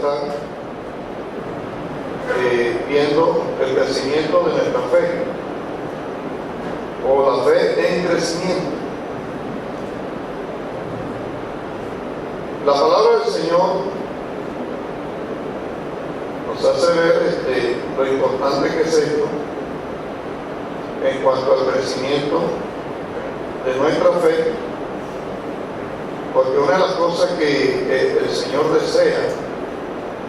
estar viendo el crecimiento de nuestra fe, o la fe en crecimiento. La palabra del Señor nos hace ver lo importante que es esto en cuanto al crecimiento de nuestra fe, porque una de las cosas que el Señor desea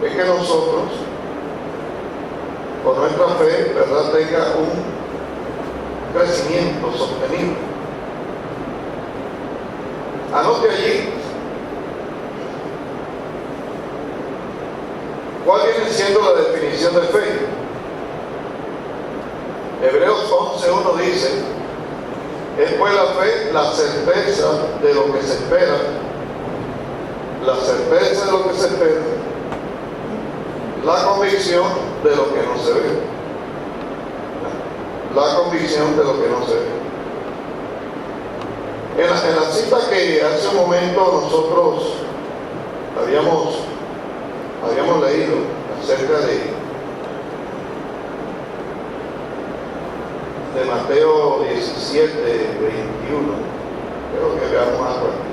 es que nosotros, con nuestra fe, ¿verdad?, tenga un crecimiento sostenido. Anote allí cuál viene siendo la definición de fe. Hebreos 11:1 dice: es pues la fe la certeza de lo que se espera, la certeza de lo que se espera, la convicción de lo que no se ve, la convicción de lo que no se ve. En la cita que hace un momento nosotros habíamos leído acerca de Mateo 17, 21, creo que veamos algo aquí.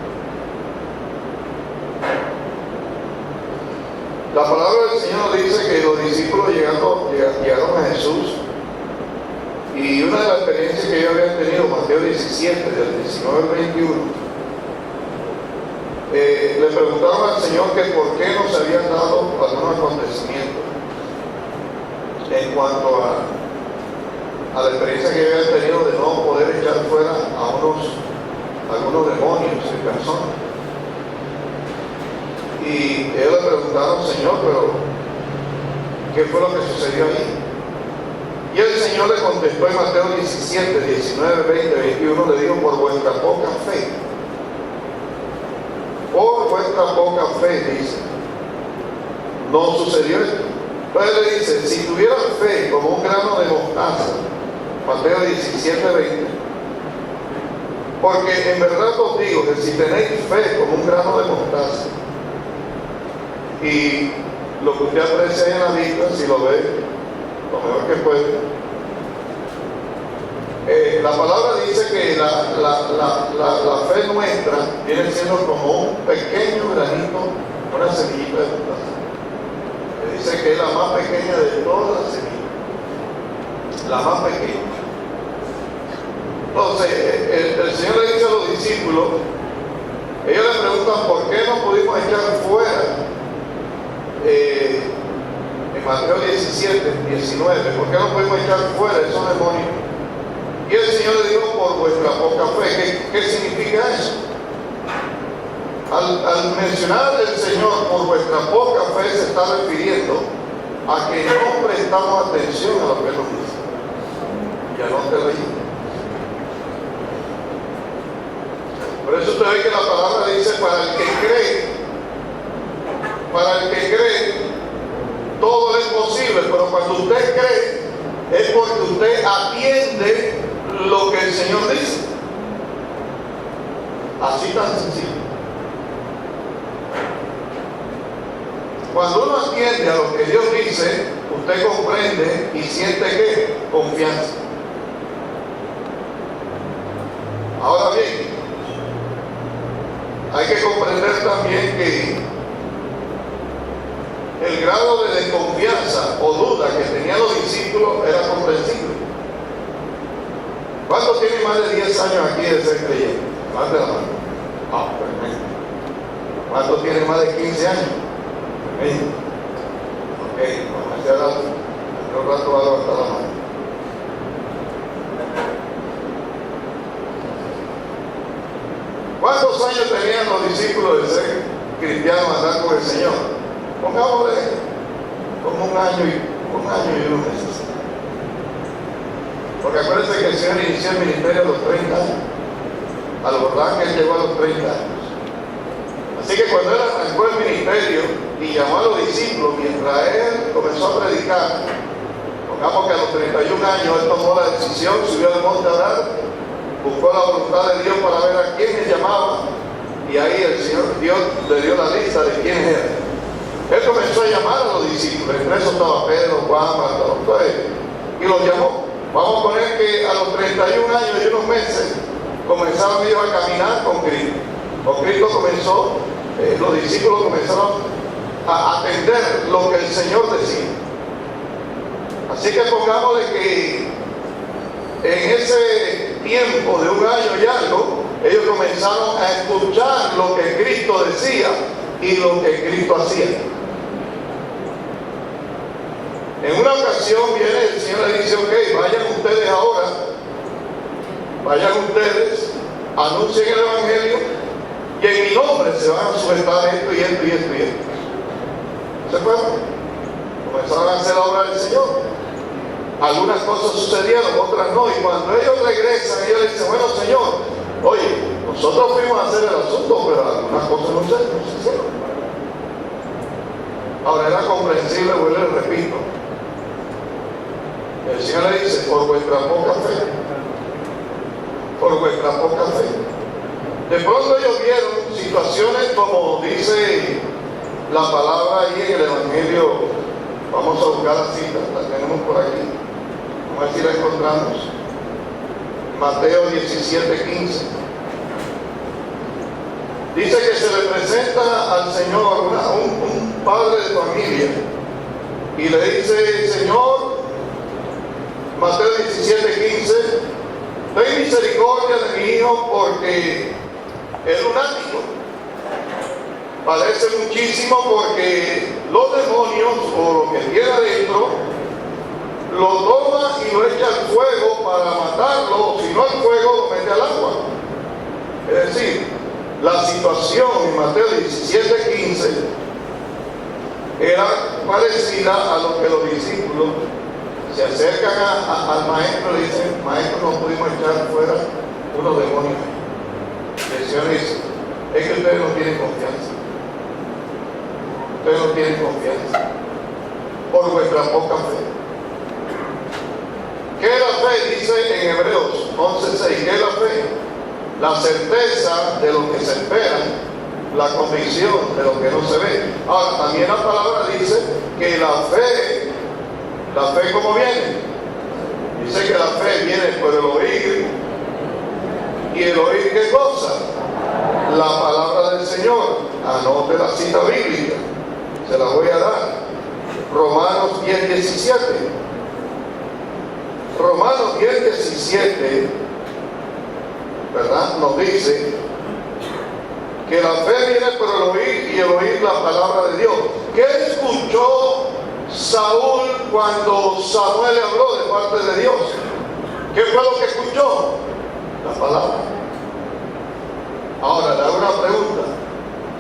La palabra del Señor dice que los discípulos llegaron a Jesús, y una de las experiencias que ellos habían tenido, Mateo 17, del 19 al 21, le preguntaron al Señor que por qué nos habían dado algunos acontecimientos en cuanto a la experiencia que habían tenido de no poder echar fuera a algunos demonios y personas. Y ellos le preguntaron: Señor, pero ¿qué fue lo que sucedió ahí? Y el Señor le contestó en Mateo 17, 19, 20, 21, le dijo: por vuestra poca fe. Por vuestra poca fe, dice, no sucedió esto. Entonces le dice: si tuvieran fe como un grano de mostaza, Mateo 17, 20, porque en verdad os digo que si tenéis fe como un grano de mostaza, y lo que usted aprecia en la vista, si lo ve lo mejor que puede, la palabra dice que la fe nuestra viene siendo como un pequeño granito, una semillita de mostaza. Le dice que es la más pequeña de todas las semillas, la más pequeña. Entonces el Señor le dice a los discípulos, ellos le preguntan: ¿por qué no pudimos echar fuera en Mateo 17, 19, ¿por qué no pudimos echar fuera esos demonios? Y el Señor le dijo: por vuestra poca fe. ¿Qué significa eso? Al mencionar el Señor por vuestra poca fe, se está refiriendo a que no prestamos atención a lo que nos dice. Ya no te leí. Por eso usted ve que la palabra dice: para el que cree, todo es posible. Pero cuando usted cree, es porque usted atiende lo que el Señor dice. Así tan sencillo. Cuando uno atiende a lo que Dios dice, usted comprende y siente ¿qué? Confianza. Ahora bien, hay que comprender también que el grado de desconfianza o duda que tenían los discípulos era comprensible. ¿Cuántos tienen más de 10 años aquí de ser creyentes? Más de la mano. Ah, perfecto. ¿Cuántos tienen más de 15 años? Ok, vamos a hacer algo. Otro rato va a levantar la mano. ¿Cuántos años tenían los discípulos de ser cristianos, andar con el Señor? Pongámosle como un año y unos meses. Porque acuérdense que el Señor inició el ministerio a los 30 años. Al verdad que Él llegó a los 30 años. Así que cuando Él arrancó el ministerio y llamó a los discípulos, mientras Él comenzó a predicar, pongamos que a los 31 años Él tomó la decisión, subió al monte a orar, buscó la voluntad de Dios para ver a quiénes llamaba, y ahí el Señor Dios le dio la lista de quiénes eran. Él comenzó a llamar a los discípulos. Entre esos estaba Pedro, Juan, Bartolomé, y los llamó. Vamos a poner que a los 31 años y unos meses comenzaron ellos a caminar con Cristo. Con Cristo comenzó, los discípulos comenzaron a atender lo que el Señor decía. Así que pongámosle que en ese tiempo de un año y algo, ellos comenzaron a escuchar lo que Cristo decía y lo que Cristo hacía. En una ocasión viene el Señor y le dice: ok, vayan ustedes ahora, vayan ustedes, anuncien el Evangelio, y en mi nombre se van a sujetar esto y esto y esto y esto. ¿Se fueron? Comenzaron a hacer la obra del Señor. Algunas cosas sucedieron, otras no, y cuando ellos regresan, ellos le dicen: bueno, Señor, oye, nosotros fuimos a hacer el asunto, pero algunas cosas no se hicieron. Ahora, era comprensible, vuelvo y repito. El Señor le dice: por vuestra poca fe, por vuestra poca fe. De pronto ellos vieron situaciones como dice la palabra ahí en el Evangelio. Vamos a buscar la cita, la tenemos por aquí. Vamos a ver si la encontramos. Mateo 17:15. Dice que se le presenta al Señor un padre de familia y le dice: Señor, Mateo 17:15, ten misericordia de mi hijo porque es lunático. Padece muchísimo porque los demonios o lo que tiene adentro lo toma y lo echa al fuego para matarlo, o si no al fuego lo mete al agua. Es decir, la situación en Mateo 17:15 era parecida a lo que los discípulos se acercan al maestro y dicen: maestro, no pudimos echar fuera unos demonios. Y el Señor dice: es que ustedes no tienen confianza. Ustedes no tienen confianza por vuestra poca fe. ¿Qué es la fe? Dice en Hebreos 11:6. ¿Qué es la fe? La certeza de lo que se espera, la convicción de lo que no se ve. Ahora, también la palabra dice que la fe ¿cómo viene? Dice que la fe viene por el oír. ¿Y el oír qué cosa? La palabra del Señor. Anote la cita bíblica, se la voy a dar. Romanos 10:17. Romanos 10:17, ¿verdad? Nos dice que la fe viene por el oír y el oír la palabra de Dios. ¿Qué escuchó Saúl cuando Samuel le habló de parte de Dios? ¿Qué fue lo que escuchó? La palabra. Ahora le hago una pregunta: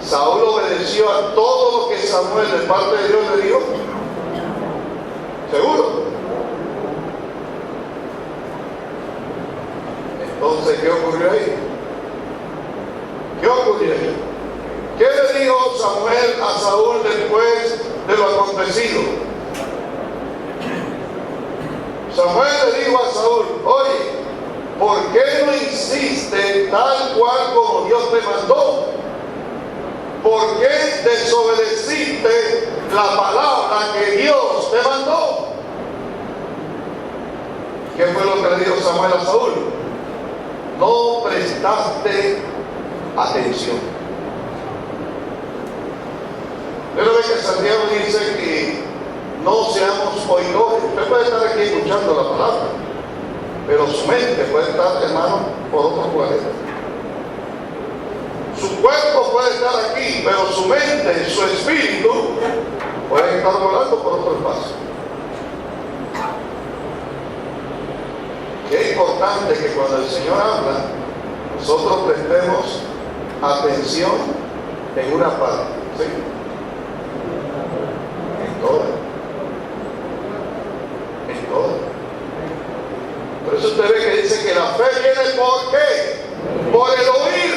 ¿Saúl obedeció a todo lo que Samuel de parte de Dios le dijo? ¿Seguro? Entonces, ¿qué ocurrió ahí? ¿Qué ocurrió ahí? ¿Qué le dijo Samuel a Saúl después de lo acontecido? Samuel le dijo a Saúl: oye, ¿por qué no hiciste tal cual como Dios te mandó? ¿Por qué desobedeciste la palabra que Dios te mandó? ¿Qué fue lo que le dijo Samuel a Saúl? No prestaste atención. Pero ve que Santiago dice que no seamos oidores. Usted puede estar aquí escuchando la palabra, pero su mente puede estar, hermano, por otros planetas. Su cuerpo puede estar aquí, pero su mente, su espíritu puede estar volando por otro espacio. Qué importante que cuando el Señor habla, nosotros prestemos atención en una parte, ¿sí? En todas. En todas. Por eso usted ve que dice que la fe viene ¿por qué? Por el oír.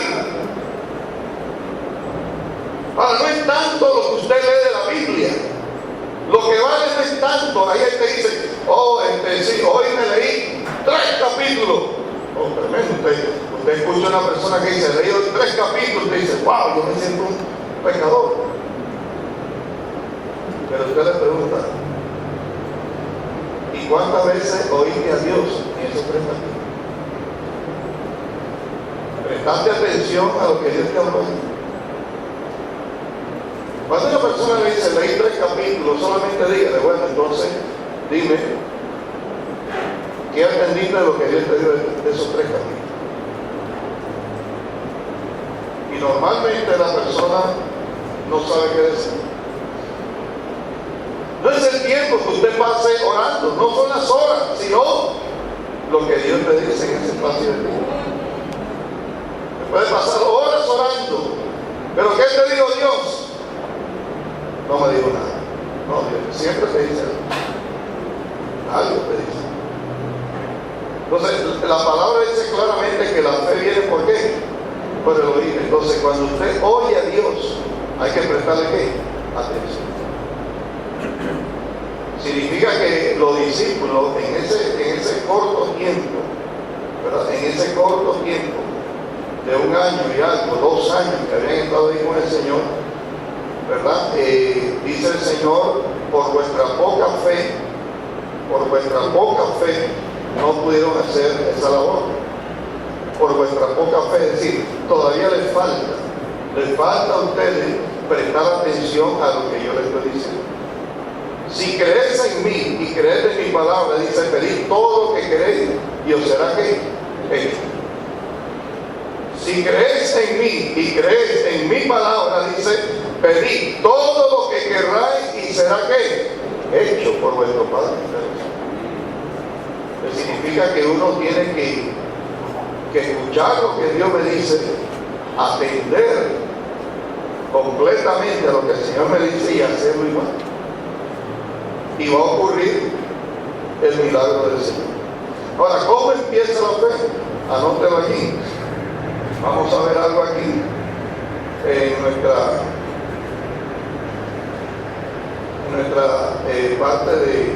Ahora, no es tanto lo que usted lee de la Biblia. Lo que vale no es tanto. Ahí te dice: oh, sí, hoy me leí 3 capítulos. Oh, tremendo. Usted escucha a una persona que dice: leí 3 capítulos, y dice: wow, yo me siento un pecador. Pero usted le pregunta, ¿y cuántas veces oíste a Dios en esos 3 capítulos? ¿Prestaste atención a lo que Dios te habló? Cuando una persona le dice, leí 3 capítulos, solamente dígale, bueno, entonces dime, ¿qué entendiste de lo que Dios te dio de esos 3 capítulos? Y normalmente la persona no sabe qué decir. No es el tiempo que usted pase orando, no son las horas, sino lo que Dios te dice en ese espacio de tiempo. Puede pasar horas orando, pero ¿qué te dijo Dios? No me dijo nada. No, Dios siempre te dice algo, te dice. Entonces, la palabra dice claramente que la fe viene ¿por qué? Por el oír. Entonces, cuando usted oye a Dios, hay que prestarle ¿qué? Atención. Significa que los discípulos en ese corto tiempo, ¿verdad? En ese corto tiempo, de 1 año y algo, 2 años que habían estado ahí con el Señor, ¿verdad? Dice el Señor, por vuestra poca fe, no pudieron hacer esa labor. Por vuestra poca fe, es decir, todavía les falta a ustedes prestar atención a lo que yo les estoy diciendo. Si creéis en mí y creéis en mi palabra, dice, pedid todo lo que queréis y os será ¿qué? Hecho. Si creéis en mí y creéis en mi palabra, dice, pedid todo lo que querráis y será ¿qué? Hecho por vuestro Padre. Eso significa que uno tiene que escuchar lo que Dios me dice, atender completamente a lo que el Señor me dice y hacerlo igual. Y va a ocurrir el milagro del Señor. Ahora, ¿cómo empieza la fe? Anótelo allí. Vamos a ver algo aquí en nuestra parte de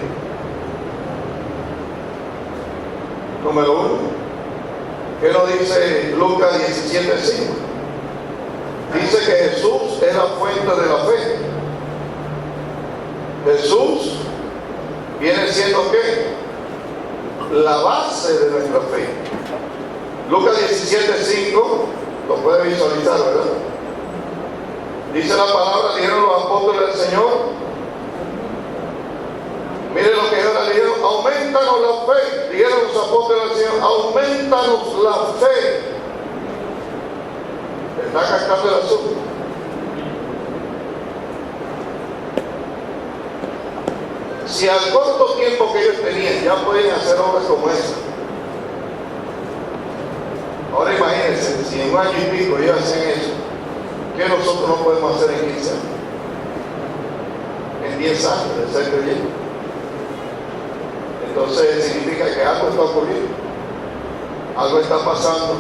número 1. ¿Qué nos dice Lucas 17:5? Dice que Jesús es la fuente de la fe. Jesús viene siendo ¿qué? La base de nuestra fe. Lucas 17:5, lo puede visualizar, ¿verdad? Dice la palabra, dijeron los apóstoles del Señor, mire lo que ahora le dijeron, aumentanos la fe. Dijeron los apóstoles del Señor, aumentanos la fe. Está cascando el asunto. Si al corto tiempo que ellos tenían ya pueden hacer obras como esa, ahora imagínense, si en 1 año y pico ellos hacen eso, ¿qué nosotros no podemos hacer en 15 años? En 10 años de ser creyente. Entonces significa que algo está ocurriendo, algo está pasando.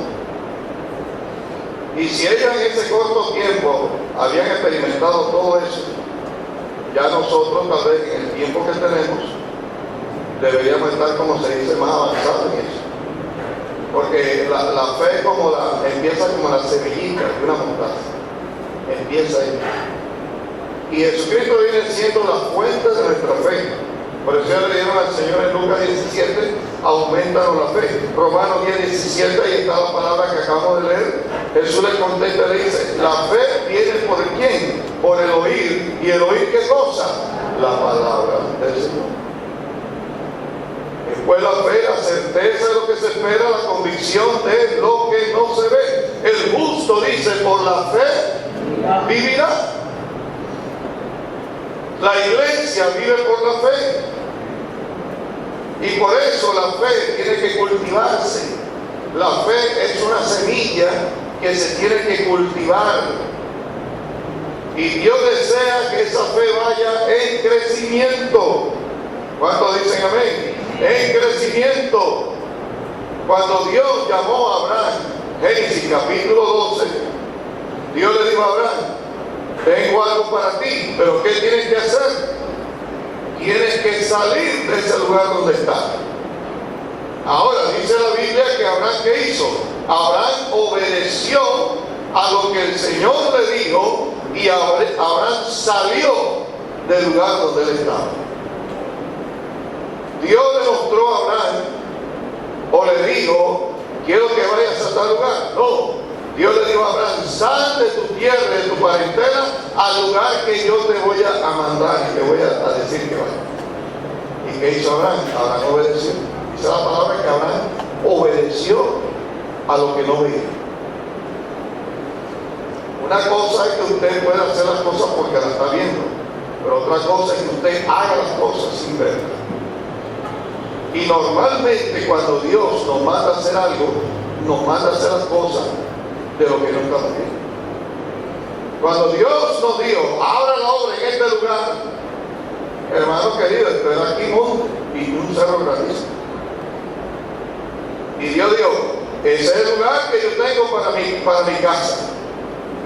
Y si ellos en ese corto tiempo habían experimentado todo eso, ya nosotros tal vez en el tiempo que tenemos deberíamos estar, como se dice, más avanzados en eso. Porque la fe empieza como la semillita de una mostaza. Empieza ahí. Y Jesucristo viene siendo la fuente de nuestra fe. Por eso ya le dieron al Señor en Lucas 17, aumentanos la fe. Romanos 10:17, ahí está la palabra que acabamos de leer. Jesús le contesta y le dice, la fe viene por quién? Por el oír. ¿Y el oír qué cosa? La palabra del Señor. Después la fe, la certeza de lo que se espera, la convicción de lo que no se ve. El justo dice, por la fe vivirá. La iglesia vive por la fe. Y por eso la fe tiene que cultivarse. La fe es una semilla que se tiene que cultivar. Y Dios desea que esa fe vaya en crecimiento. ¿Cuántos dicen amén? En crecimiento. Cuando Dios llamó a Abraham, Génesis capítulo 12, Dios le dijo a Abraham, tengo algo para ti, pero ¿qué tienes que hacer? Tienes que salir de ese lugar donde estás. Ahora dice la Biblia que Abraham, ¿qué hizo? Abraham obedeció a lo que el Señor le dijo y Abraham salió del lugar donde él estaba. Dios le mostró a Abraham, o le dijo, quiero que vayas a tal lugar. No, Dios le dijo a Abraham, sal de tu tierra, de tu parentela, al lugar que yo te voy a mandar y te voy a decir que vaya. ¿Y qué hizo Abraham? Abraham obedeció. Dice la palabra que Abraham obedeció a lo que no veía. Una cosa es que usted pueda hacer las cosas porque las está viendo, pero otra cosa es que usted haga las cosas sin verlas. Y normalmente cuando Dios nos manda a hacer algo, nos manda a hacer las cosas de lo que no estamos viendo. Cuando Dios nos dijo, abra la obra en este lugar, hermano querido, esto era aquí monte y un cerro grandísimo. Y Dios dijo, ese es el lugar que yo tengo para mi casa.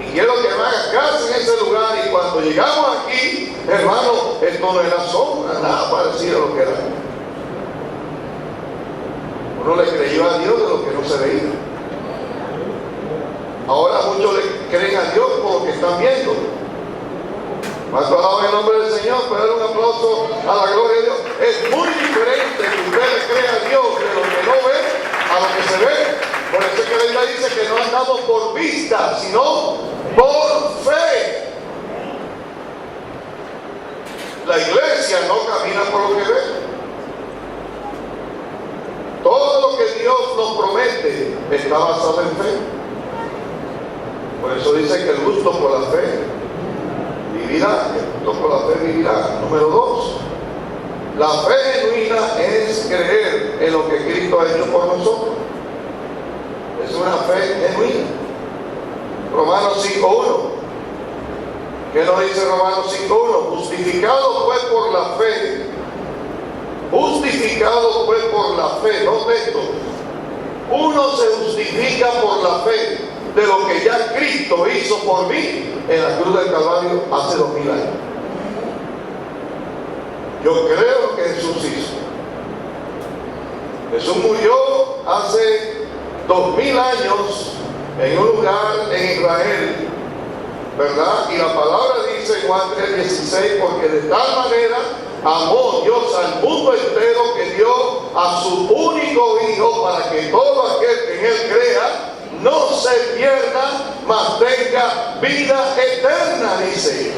Y quiero que me hagas casa en ese lugar. Y cuando llegamos aquí, hermano, esto no era sombra, nada parecido a lo que era. Uno le creyó a Dios de lo que no se veía. Ahora muchos le creen a Dios por lo que están viendo. Cuando alabamos el nombre del Señor, pero dar un aplauso a la gloria de Dios. Es muy diferente que usted le crea a Dios de lo que no ve a lo que se ve. Por eso es que la Biblia dice que no andamos por vista, sino por fe. La iglesia no camina por lo que ve. Todo lo que Dios nos promete está basado en fe. Por eso dice que el justo por la fe vivirá. El justo por la fe vivirá. Número 2. La fe genuina es creer en lo que Cristo ha hecho por nosotros. Es una fe genuina. Romanos 5.1. ¿Qué nos dice Romanos 5.1? Justificado fue por la fe. Justificado fue por la fe. No texto. Uno se justifica por la fe de lo que ya Cristo hizo por mí en la cruz del Calvario hace 2000 años. Yo creo que Jesús hizo. Jesús murió hace 2000 años en un lugar en Israel, ¿verdad? Y la palabra dice en Juan 3:16, porque de tal manera amó Dios al mundo entero que dio a su único Hijo para que todo aquel que en Él crea no se pierda, mas tenga vida eterna, dice.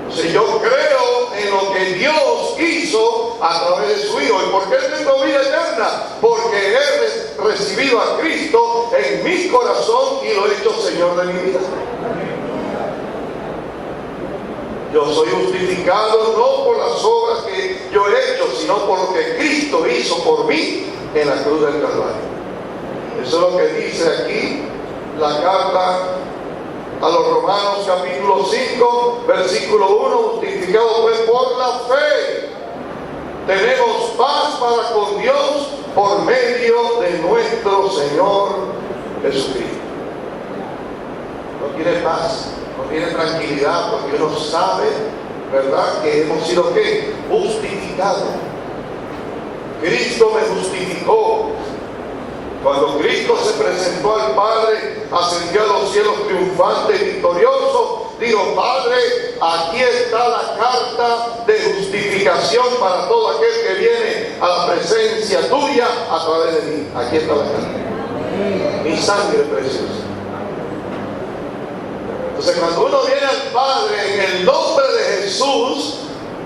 Si yo creo en lo que Dios hizo a través de su Hijo. ¿Y por qué tengo vida eterna? Porque he recibido a Cristo en mi corazón y lo he hecho Señor de mi vida. Yo soy justificado no por las obras que yo he hecho, sino por lo que Cristo hizo por mí en la cruz del Calvario. Eso es lo que dice aquí la carta a los Romanos capítulo 5, versículo 1, justificado pues por la fe. Tenemos paz para con Dios por medio de nuestro Señor Jesucristo. No tiene paz, no tiene tranquilidad, porque uno sabe, ¿verdad?, que hemos sido ¿qué? Justificados. Cristo me justificó. Cuando Cristo se presentó al Padre, ascendió a los cielos triunfante y victorioso, dijo: Padre, aquí está la carta de justificación para todo aquel que viene a la presencia tuya a través de mí. Aquí está la carta. Mi sangre preciosa. Entonces, cuando uno viene al Padre en el nombre de Jesús,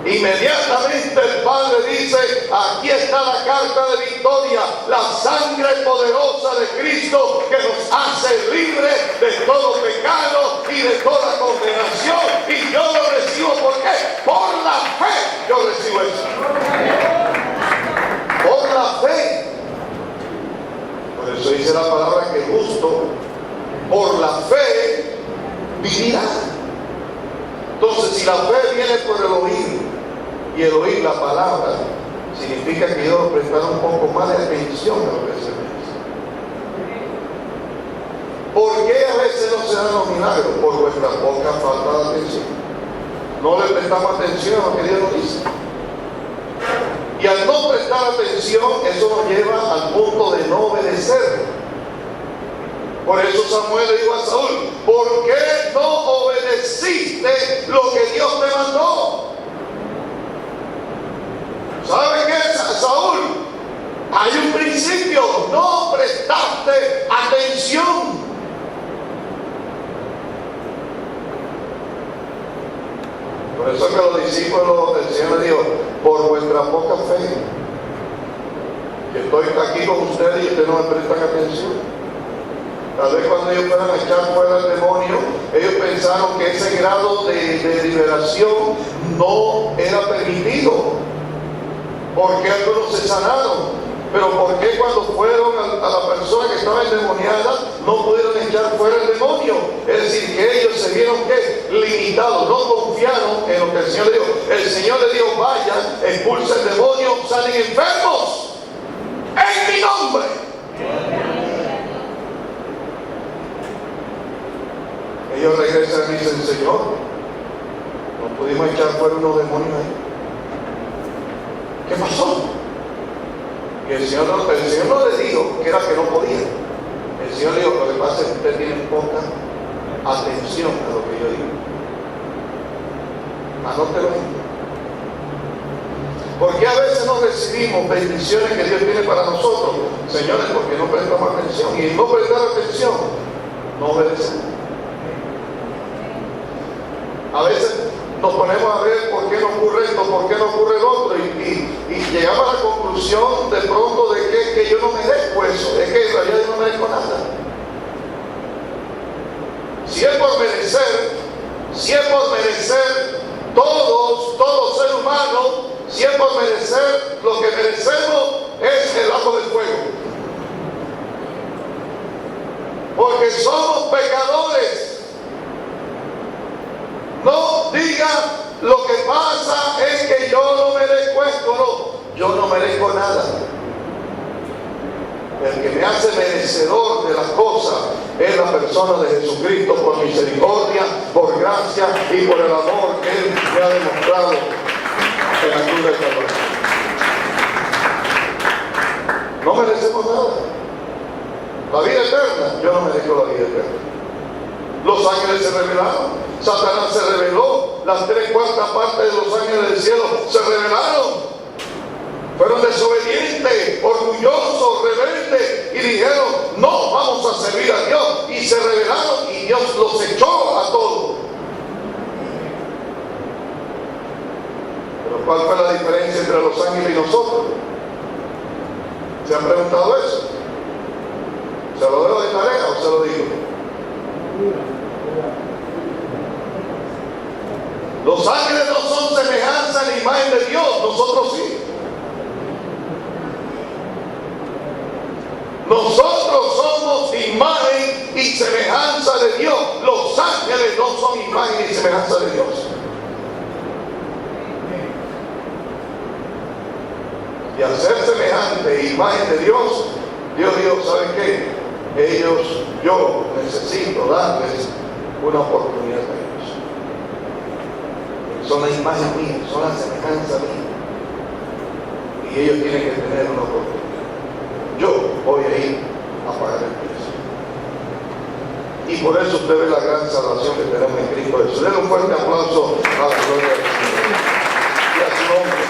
inmediatamente el Padre dice: aquí está la carta de victoria, la sangre poderosa de Cristo que nos hace libres de todo pecado y de toda condenación. Y yo lo recibo, ¿por qué? Por la fe yo recibo eso. Por la fe. Por eso dice la palabra que el justo por la fe vivirá. Entonces, si la fe viene por el oír, y el oír la palabra, significa que yo debo prestar un poco más de atención a lo que se me dice. ¿Por qué a veces no se dan los milagros? Por vuestra poca falta de atención. No le prestamos atención a lo que Dios nos dice. Y al no prestar atención, eso nos lleva al punto de no obedecer. Por eso Samuel le dijo a Saúl: ¿por qué no obedecí hiciste lo que Dios te mandó. ¿Sabe qué, Saúl? Hay un principio: no prestaste atención. Por eso que los discípulos del Señor le dijo: por vuestra poca fe, que estoy aquí con ustedes y ustedes no me prestan atención. Tal vez cuando ellos fueran a echar fuera el demonio, ellos pensaron que ese grado de liberación no era permitido, porque algunos se sanaron. Pero ¿por qué cuando fueron a la persona que estaba endemoniada no pudieron echar fuera el demonio? Es decir, que ellos se vieron que limitados, no confiaron en lo que el Señor le dijo. El Señor le dijo: vayan, expulsen el demonio, salen enfermos en mi nombre. Ellos regresan y dicen: Señor, no pudimos echar fuera unos demonios ahí. ¿Qué pasó? Y el Señor no le dijo que era que no podía. El Señor le dijo: lo que pasa es que usted tiene poca atención a lo que yo digo. Anótelo ahí. Porque a veces no recibimos bendiciones que Dios tiene para nosotros, señores, porque no prestamos atención. Y no prestar atención, no obedecemos. A veces nos ponemos a ver por qué no ocurre esto, por qué no ocurre el otro, y llegamos a la conclusión de pronto de que yo no merezco eso, es que en realidad yo no merezco nada. Si es por merecer, todo ser humano, si es por merecer, lo que merecemos es el lago del fuego. Porque somos pecadores. No diga: lo que pasa es que yo no merezco esto. No, yo no merezco nada. El que me hace merecedor de las cosas es la persona de Jesucristo, por misericordia, por gracia y por el amor que Él me ha demostrado en la cruz del Calvario. No merecemos nada. La vida eterna, yo no merezco la vida eterna. Los ángeles se rebelaron, Satanás se rebeló, las 3/4 partes de los ángeles del cielo se rebelaron, fueron desobedientes, orgullosos, rebeldes, y dijeron: no vamos a servir a Dios, y se rebelaron y Dios los echó a todos. Pero ¿cuál fue la diferencia entre los ángeles y nosotros? ¿Se han preguntado eso? ¿Se lo dejo de tarea o se lo digo? Los ángeles no son semejanza ni imagen de Dios, nosotros sí. Nosotros somos imagen y semejanza de Dios. Los ángeles no son imagen y semejanza de Dios. Y al ser semejante e imagen de Dios, Dios dijo: ¿saben qué? Yo necesito darles una oportunidad a ellos. Son la imagen mía, son la semejanza mía. Y ellos tienen que tener una oportunidad. Yo voy a ir a pagar el precio. Y por eso usted ve la gran salvación que tenemos en Cristo Jesús. Denle un fuerte aplauso a la gloria del Señor y a su nombre.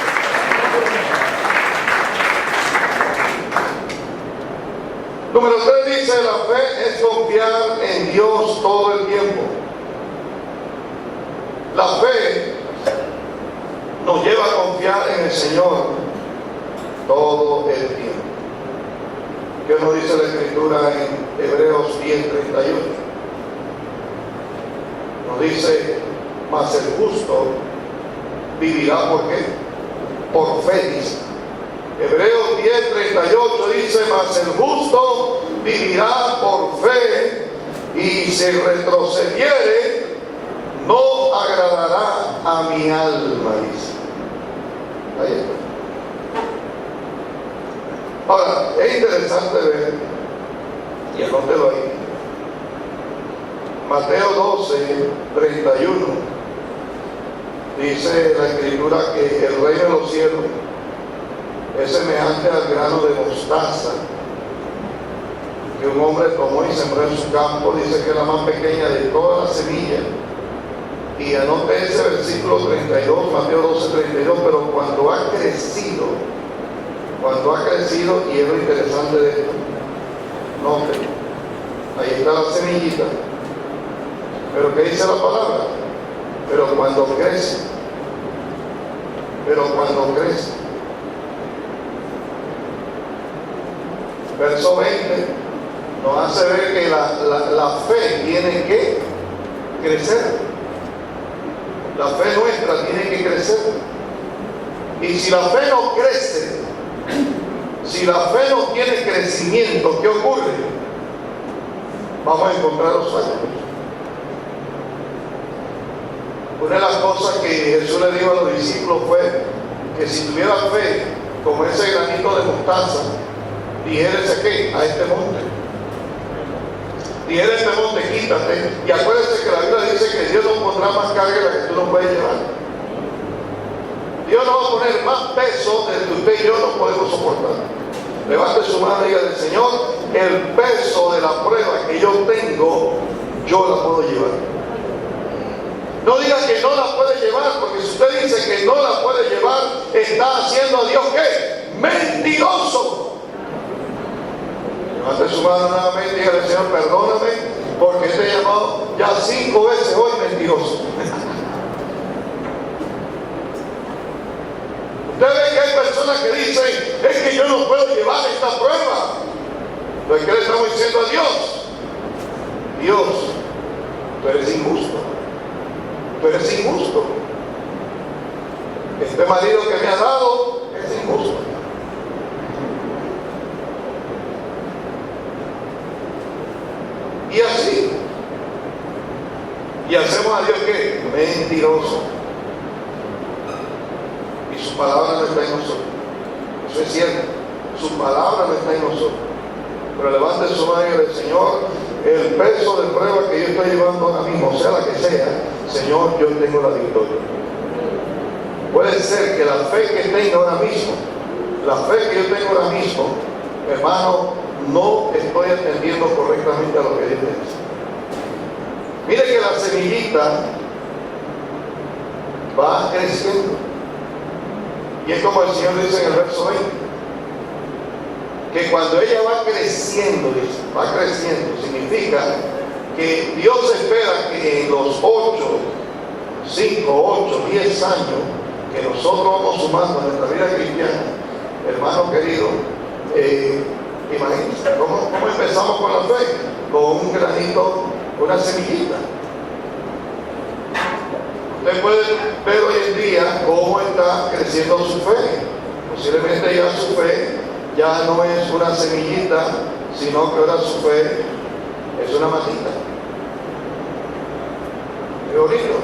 Número 3 dice: la fe es confiar en Dios todo el tiempo. La fe nos lleva a confiar en el Señor todo el tiempo. ¿Qué nos dice la Escritura en Hebreos 10:31? Nos dice: mas el justo vivirá ¿por qué? Por fe, dice. Hebreos 10:38 dice: mas el justo vivirá por fe, y si retrocediere, no agradará a mi alma, dice. Ahí está. Ahora, es interesante ver, y anótelo ahí, Mateo 12:31, dice la Escritura que el reino de los cielos es semejante al grano de mostaza que un hombre tomó y sembró en su campo. Dice que es la más pequeña de todas las semillas, Y anote ese versículo 32, Mateo 12, 32, pero cuando ha crecido, y es lo interesante de esto, note, ahí está la semillita, pero ¿qué dice la palabra? Pero cuando crece, verso 20, nos hace ver que la fe tiene que crecer. La fe nuestra tiene que crecer. Y si la fe no crece, si la fe no tiene crecimiento, ¿qué ocurre? Vamos a encontrar obstáculos. Una de las cosas que Jesús le dijo a los discípulos fue que si tuviera fe como ese granito de mostaza, dijérese que a este monte, quítate. Y acuérdense que la Biblia dice que Dios no pondrá más carga de la que tú no puedes llevar. Dios no va a poner más peso del que usted y yo no podemos soportar. Levante su mano y diga: Señor, el peso de la prueba que yo tengo, yo la puedo llevar. No diga que no la puede llevar, porque si usted dice que no la puede llevar, está haciendo a Dios ¿qué? Mentiroso. Levante su mano nuevamente y dígale: Señor, perdóname, porque te he llamado ya 5 veces hoy mentiroso. Usted ve que hay personas que dicen: es que yo no puedo llevar esta prueba. Entonces, ¿qué le estamos diciendo a Dios? Dios, tú eres injusto. Este marido que me ha dado es injusto. Y así. Y hacemos a Dios ¿qué? Mentiroso. Y su palabra no está en nosotros. Eso es cierto. Su palabra no está en nosotros. Pero levante su mano y diga: Señor, el peso de prueba que yo estoy llevando ahora mismo, sea la que sea, Señor, yo tengo la victoria. Puede ser que la fe que tengo ahora mismo, hermano, no estoy atendiendo correctamente a lo que Dios me dice. Mire que la semillita va creciendo. Y es como el Señor dice en el verso 20, que cuando ella va creciendo, significa que Dios espera que en los 5, 8, 10 años que nosotros vamos sumando en nuestra vida cristiana, hermano querido, imagínense ¿cómo empezamos con la fe? Con un granito, una semillita. Usted puede ver hoy en día cómo está creciendo su fe. Posiblemente ya su fe ya no es una semillita, sino que ahora su fe es una matita. ¿Es bonito?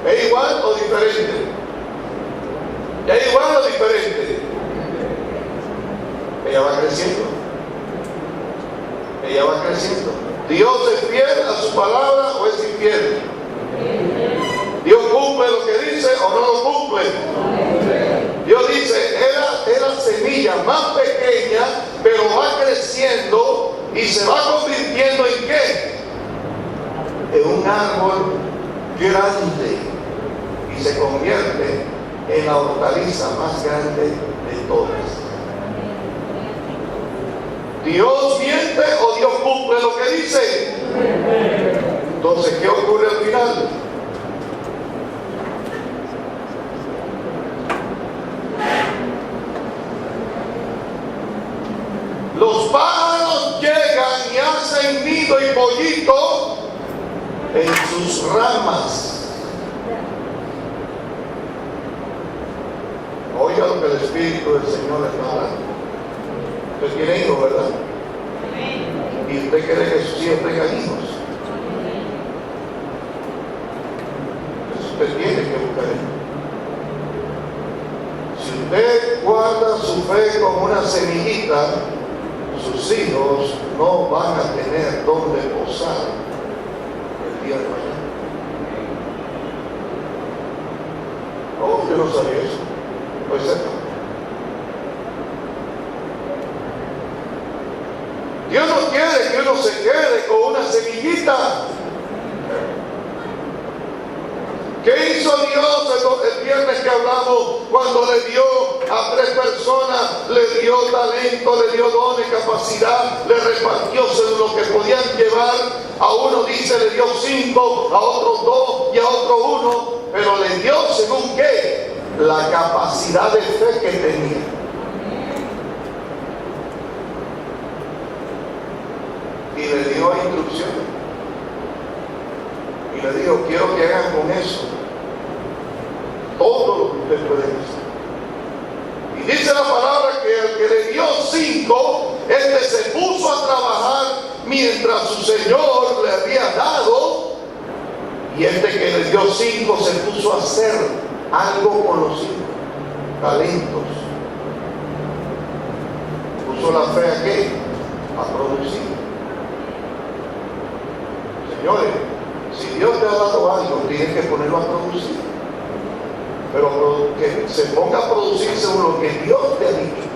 ¿Es igual o diferente? ¿Es igual o diferente? Ella va creciendo. ¿Dios es fiel a su palabra o es infiel? ¿Dios cumple lo que dice o no lo cumple? Dios dice: es la semilla más pequeña, pero va creciendo y se va convirtiendo ¿en qué? En un árbol grande, y se convierte en la hortaliza más grande de todas. ¿Dios miente o Dios cumple lo que dice? Entonces, ¿qué ocurre al final? Los pájaros llegan y hacen nido y pollito en sus ramas. Oiga lo que el Espíritu del Señor está hablando. Usted tiene hijos, ¿verdad? Y usted quiere que sus hijos tengan hijos. Usted tiene que buscar hijos. Si usted guarda su fe como una semillita, sus hijos no van a tener dónde posar el día de mañana. Oh, yo no sabía eso. Pues cerca. Dios no quiere que uno se quede con una semillita. ¿Qué hizo Dios el viernes que hablamos cuando le dio a 3 personas, le dio talento, le dio dones, capacidad, le repartió según lo que podían llevar? A uno dice le dio 5, a otros 2 y a otro 1, pero le dio según qué, la capacidad de fe que tenía. Y le dio instrucciones. Y le dijo, quiero que hagan con eso todo lo que ustedes pueden hacer. Y dice la palabra que el que le dio 5, este se puso a trabajar mientras su Señor le había dado, y este que le dio 5 se puso a hacer algo con los 5 talentos. Puso la fe a qué? A producir. Señores, si Dios te ha dado algo, tienes que ponerlo a producir. Pero que se ponga a producir según lo que Dios te ha dicho.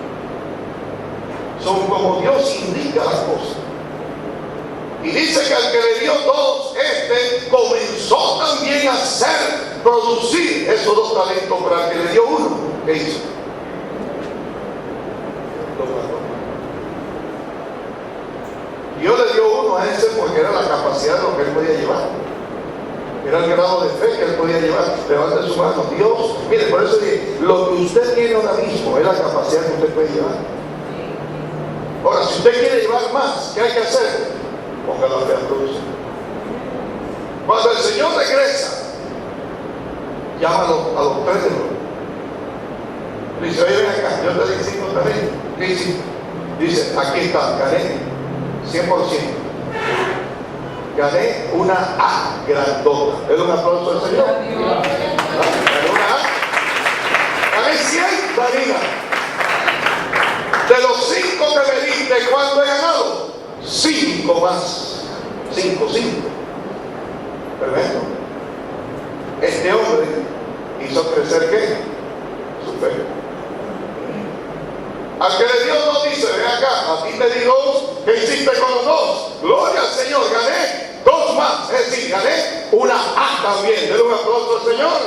Son como Dios indica las cosas. Y dice que al que le dio 2, este comenzó también a hacer, producir esos 2 talentos. Pero al que le dio 1, ¿qué hizo? Dios le dio 1 a ese porque era la capacidad de lo que él podía llevar. Era el grado de fe que él podía llevar. Levante su mano. Dios, mire, por eso dice, lo que usted tiene ahora mismo es la capacidad que usted puede llevar. Ahora, si usted quiere llevar más, ¿qué hay que hacer? Ponga la fe a producir. Cuando el Señor regresa, llama a los 3 de nuevo. Dice, oye, ven acá, yo te di 5 talentos. ¿Qué hiciste? Dice, aquí está, gané 100%. Gané una A grandota. ¿Es un aplauso al Señor? Gané una A. Gané 100, Marina. De los 5 que me diste, ¿cuánto he ganado? 5 más. 5. Perfecto. Este hombre hizo crecer ¿qué? Su fe. Al que le dio 2 dice, ven acá, a ti te di 2, ¿qué hiciste con los 2? Gloria al Señor, gané 2 más, es decir, gané una A también. Denle un aplauso al Señor.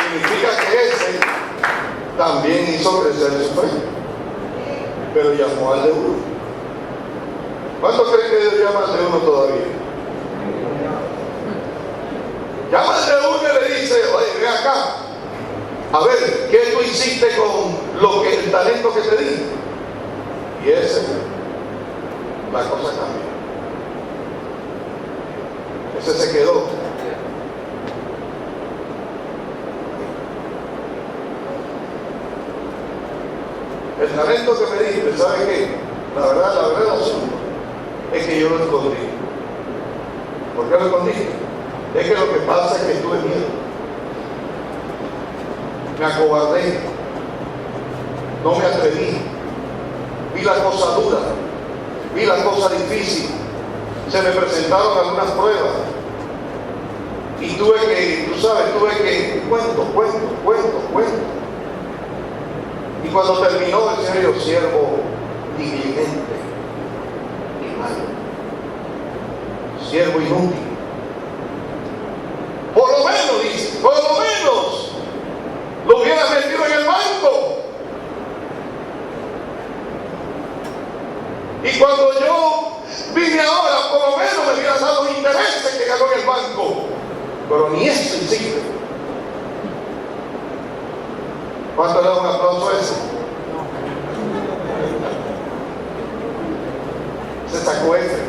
Significa que ese también hizo crecer su fe, pero llamó al de 1. ¿Cuántos creen que Dios llama al de 1 todavía? Llama al de 1 y le dice, oye, ven acá. A ver, ¿qué tú hiciste con el talento que te di? Y ese, la cosa cambió. Ese se quedó. El talento que me diste, ¿sabe qué? La verdad del asunto es que yo lo escondí. ¿Por qué lo escondí? Es que lo que pasa es que tuve miedo. Me acobardé, no me atreví, vi la cosa dura, vi la cosa difícil, se me presentaron algunas pruebas y tuve que cuento. Y cuando terminó el Señor dijo, siervo diligente y malo, siervo inútil, por lo menos, dice, por lo menos lo hubieras metido en el banco. Y cuando yo vine ahora, por lo menos me hubieras dado los intereses que ganó en el banco. Pero ni eso hiciste. ¿Cuánto le da un aplauso a eso? Se sacó ese.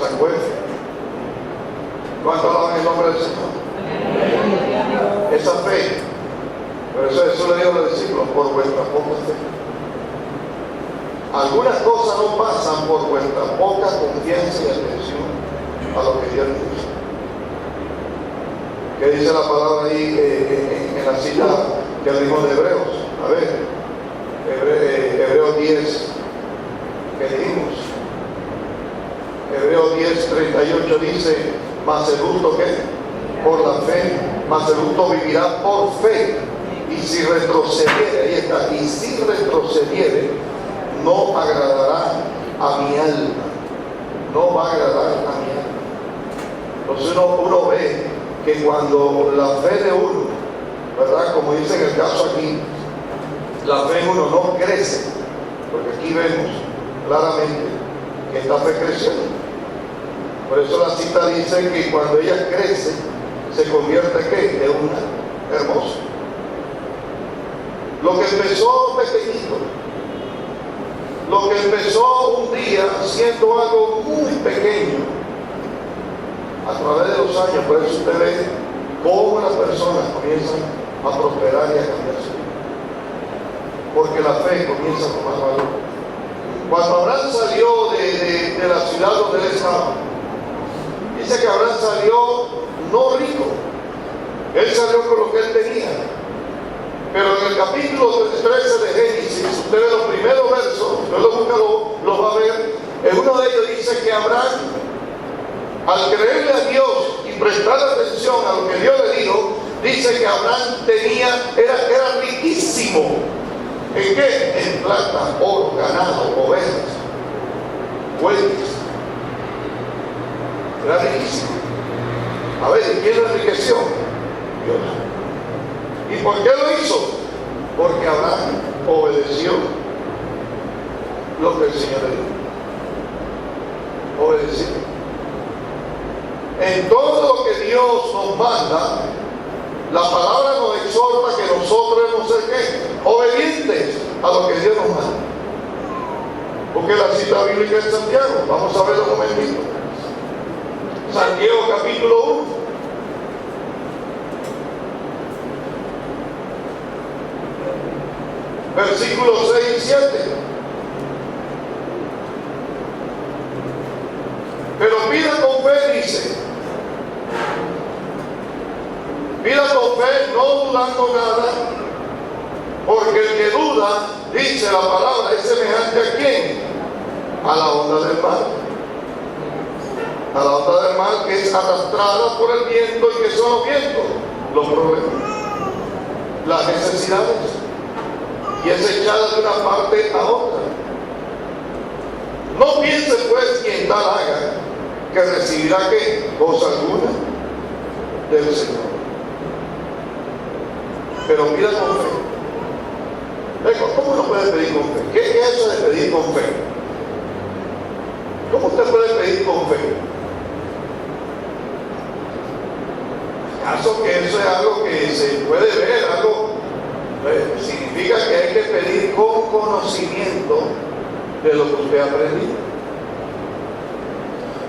Sacó ese. ¿Cuánto alaban el nombre del Señor? Esa fe. Pero eso le digo a los discípulos, por vuestra poca fe. Algunas cosas no pasan por vuestra poca confianza y atención a lo que Dios dice. ¿Qué dice la palabra ahí en la cita que leímos de Hebreos? A ver, Hebreos 10, ¿qué leímos? Hebreos 10:38 dice, mas el justo ¿qué? Por la fe, mas el justo vivirá por fe. Y si retrocediere, ahí está, y si retrocediere, no agradará a mi alma, no va a agradar a mi alma. Entonces uno ve que cuando la fe de uno, ¿verdad? Como dice en el caso aquí, la fe en uno no crece, porque aquí vemos claramente que esta fe creció. Por eso la cita dice que cuando ella crece, se convierte ¿qué? En una hermosa. Lo que empezó pequeñito, lo que empezó un día siendo algo muy pequeño, a través de los años, por eso usted ve cómo las personas comienzan a prosperar y a cambiar su vida. Porque la fe comienza a tomar valor. Cuando Abraham salió de la ciudad donde él estaba, dice que Abraham salió no rico, él salió con lo que él tenía. Pero en el capítulo 13 de Génesis, usted ve los primeros versos, usted lo busca, lo va a ver. En uno de ellos dice que Abraham, al creerle a Dios y prestar atención a lo que Dios le dijo, dice que Abraham era riquísimo. ¿En qué? En plata, oro, ganado, ovejas, bueyes. Era riquísimo. A ver, ¿quién lo enriqueció? Dios. ¿Y por qué lo hizo? Porque Abraham obedeció lo que el Señor le dijo. Obedeció. En todo lo que Dios nos manda, la palabra nos exhorta que nosotros debemos ser ¿qué? Obedientes a lo que Dios nos manda. Porque la cita bíblica es Santiago. Vamos a verlo un momentito. Santiago capítulo 1. Versículos 6 y 7. Pero pida con fe, dice. Pida con fe, no dudando nada, porque el que duda, dice la palabra, es semejante a quién? A la onda del mar. A la onda del mar que es arrastrada por el viento. ¿Y que son los vientos? Los problemas, las necesidades, y es echada de una parte a otra. No piense pues quien tal haga que recibirá ¿qué? Cosa alguna del Señor. Pero pida con fe. ¿Cómo uno puede pedir con fe? ¿Qué es eso de pedir con fe? ¿Cómo usted puede pedir con fe? ¿Acaso que eso es algo que se puede ver? Algo significa que hay que pedir con conocimiento de lo que usted ha aprendido.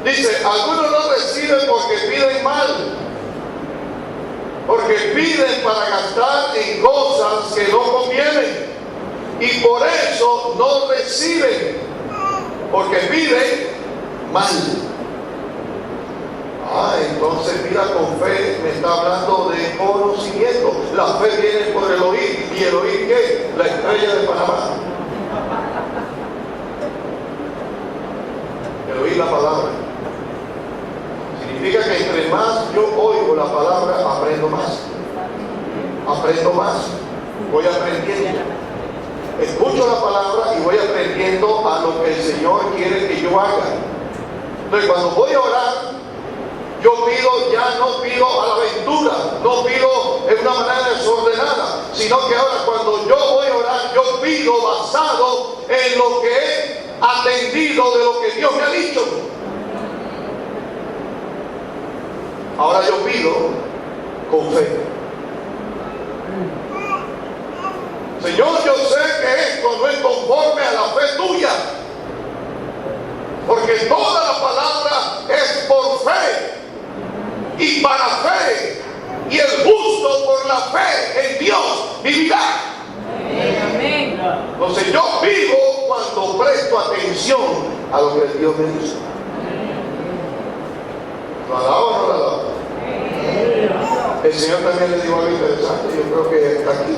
Dice, algunos no reciben porque piden mal, porque piden para gastar en cosas que no convienen, y por eso no reciben, porque piden mal. Entonces pida con fe, me está hablando de conocimiento. La fe viene por el oír, y el oír ¿qué? La estrella de Panamá. El oír la palabra. Significa que entre más yo oigo la palabra, aprendo más. Aprendo más. Voy aprendiendo. Escucho la palabra y voy aprendiendo a lo que el Señor quiere que yo haga. Entonces cuando voy a orar, yo pido, ya no pido a la aventura, no pido en una manera desordenada, sino que ahora cuando yo voy a orar, yo pido basado en lo que he atendido de lo que Dios me ha dicho. Ahora yo pido con fe. Señor, yo sé que esto no es conforme a la fe tuya, porque toda la palabra es por fe y para fe, y el justo por la fe en Dios vivirá. Amén. Entonces yo vivo cuando presto atención a lo que Dios me dice. ¿Lo alaba o no lo alaba? El Señor también le dijo algo interesante, yo creo que está aquí.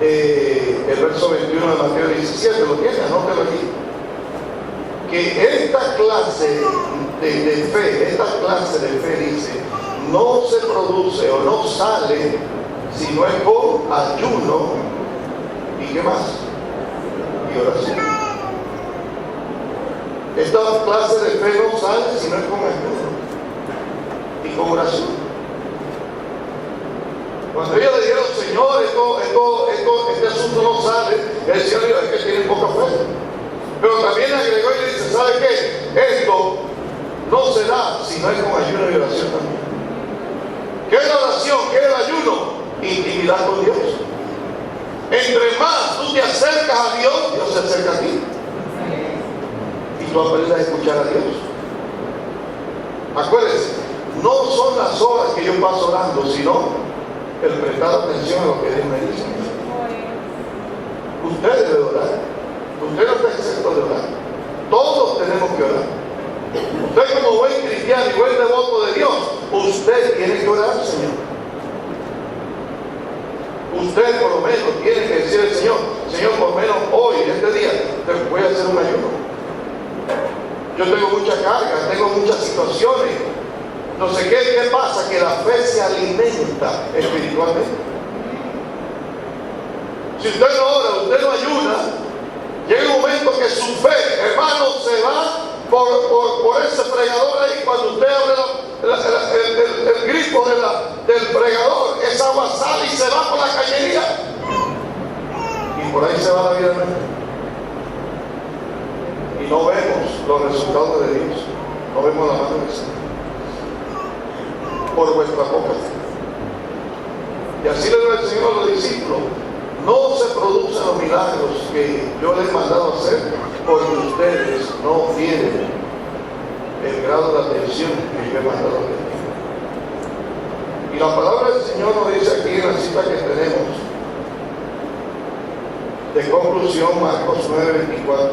El verso 21 de Mateo 17, lo tiene, anótelo aquí. Que esta clase de fe, dice, no se produce o no sale si no es con ayuno y qué más, y oración. Esta clase de fe no sale si no es con ayuno y con oración. Cuando ellos le dijeron, Señor, este asunto no sale, el Señor dijo, es que tienen poca fe. Pero también agregó y le dice, ¿sabe qué? Esto no se da si no es con ayuno y oración también. ¿Qué es la oración? ¿Qué es el ayuno? Intimidad con Dios. Entre más tú te acercas a Dios, Dios se acerca a ti. Y tú aprendes a escuchar a Dios. Acuérdense, no son las horas que yo paso orando, sino el prestar atención a lo que Dios me dice. Usted debe orar. Usted no está exento de orar. Todos tenemos que orar. Usted, como buen cristiano y buen devoto de Dios, usted tiene que orar, Señor. Usted por lo menos tiene que decir al Señor, Señor, por lo menos hoy, este día, te voy a hacer un ayuno. Yo tengo mucha carga, tengo muchas situaciones. No sé qué pasa, que la fe se alimenta espiritualmente. Si usted no ora, usted no ayuna, llega un momento que su fe, hermano, se va por ese fregador ahí. Cuando usted abre el grifo del fregador, esa agua sale y se va por la cañería. Y por ahí se va la vida nuestra. Y no vemos los resultados de Dios. No vemos la mano de Dios. Por vuestra poca fe. Y así le dijo el Señor a los discípulos: no se producen los milagros que yo les he mandado hacer porque ustedes no tienen el grado de atención que yo he mandado a tener. Y la palabra del Señor nos dice aquí en la cita que tenemos de conclusión, Marcos 9:24.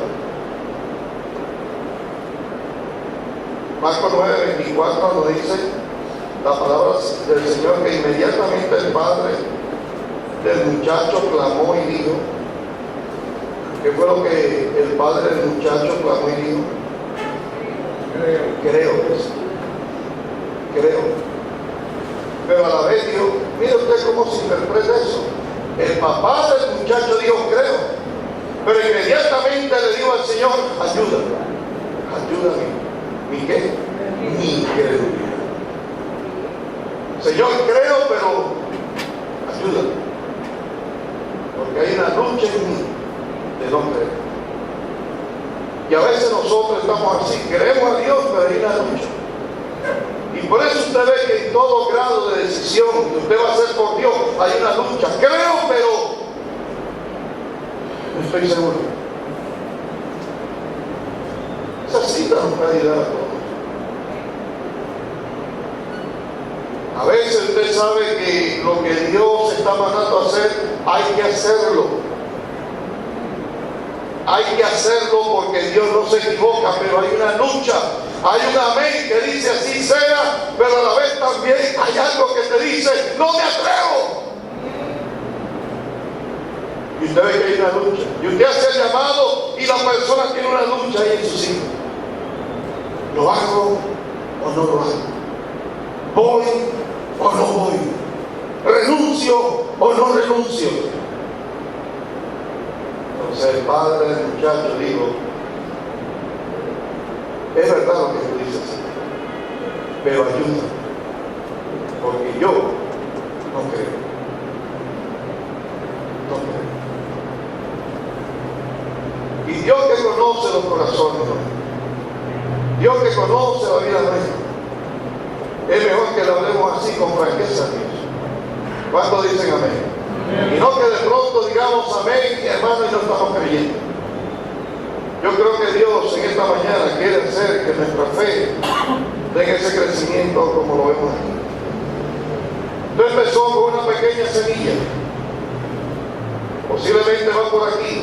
Marcos 9:24 nos dice la palabra del Señor que inmediatamente el padre del muchacho clamó y dijo. ¿Qué fue lo que el padre del muchacho clamó y dijo? Creo. Pero a la vez dijo, mire usted cómo se interpreta eso. El papá del muchacho dijo creo, pero inmediatamente le dijo al Señor, ayúdame. ¿Mi qué? Mi incredulidad. Señor, creo, pero ayúdame. Porque hay una lucha en mí de no creer. Y a veces nosotros estamos así, queremos a Dios, pero hay una lucha. Y por eso usted ve que en todo grado de decisión que usted va a hacer por Dios, hay una lucha. Creo, pero no estoy seguro. Esa cita nos puede ayudar a todos. A veces usted sabe que lo que Dios está mandando a hacer, hay que hacerlo. Hay que hacerlo porque Dios no se equivoca, pero hay una lucha. Hay un amén que dice así sea, pero a la vez también hay algo que te dice, no me atrevo. Y usted ve que hay una lucha. Y usted hace el llamado y la persona tiene una lucha ahí en sus hijos. ¿Lo hago o no lo hago? ¿Voy o no voy? ¿Renuncio o no renuncio? Entonces el padre del muchacho dijo, es verdad lo que tú dices, pero ayuda, porque yo no creo. Y Dios que conoce los corazones, Dios que conoce la vida nuestra, es mejor que le hablemos así con franqueza a Dios. ¿Cuántos dicen amén? Y no que de pronto digamos amén, hermano, y no estamos creyendo. Yo creo que Dios en esta mañana quiere hacer que nuestra fe tenga ese crecimiento como lo vemos aquí. Esto empezó con una pequeña semilla. Posiblemente va por aquí.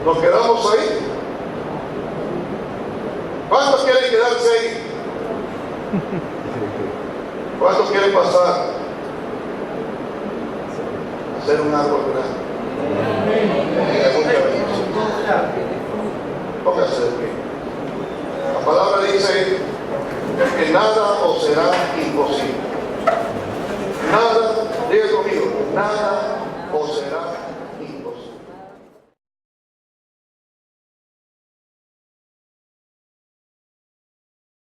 Nos quedamos ahí. ¿Cuántos quieren quedarse ahí? ¿Cuántos quieren pasar? Hacer un árbol grande. Póngase de pie. La palabra dice que nada os será imposible. Nada, diga conmigo, nada